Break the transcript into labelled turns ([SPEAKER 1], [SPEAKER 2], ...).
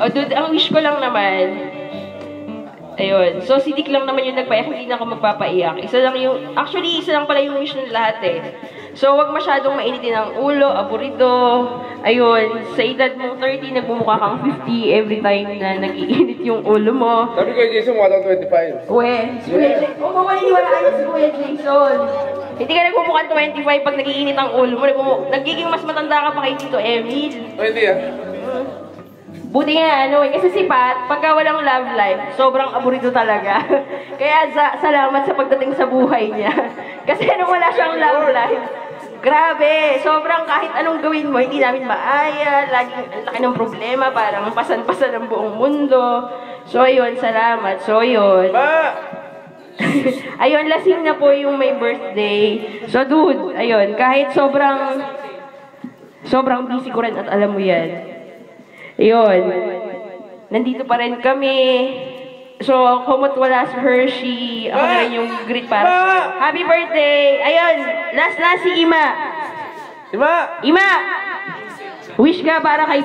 [SPEAKER 1] O, dude, ang wish ko lang naman, ayun. So, si Dick lang naman yung nagpaiyak, hindi na ako magpapaiyak. Actually, isa lang pala yung wish ng lahat eh. So, wag masyadong mainitin ang ulo, aburido. Ayun, sa edad mong 30, nagmumukha kang 50 every time na nag-iinit yung ulo mo.
[SPEAKER 2] Sabi ko, Jason, walang 25.
[SPEAKER 1] Mawawala kayo si Kuya Jason. Hindi ka nagmumukhang 25 pag nag-iinit ang ulo mo. Nagiging mas matanda ka pa kay Tito Emil.
[SPEAKER 2] Hindi ah.
[SPEAKER 1] Buti nga, kasi si Pat, pagka walang love life, sobrang aburido talaga. Kaya salamat sa pagdating sa buhay niya. Kasi nung wala siyang love life, grabe, sobrang kahit anong gawin mo, hindi namin maaya, laging ang laki ng problema, parang pasan-pasan ang buong mundo. So, ayun, salamat. So, ayun. Ayun, lasing na po yung may birthday. So, dude, ayun, kahit sobrang busy ko rin at alam mo yan. Ayun, nandito pa rin kami. So, kumot wala si Hershey, ako na rin yung greet para happy birthday! Ayun, last na si Ima. Ima! Wish ka para kay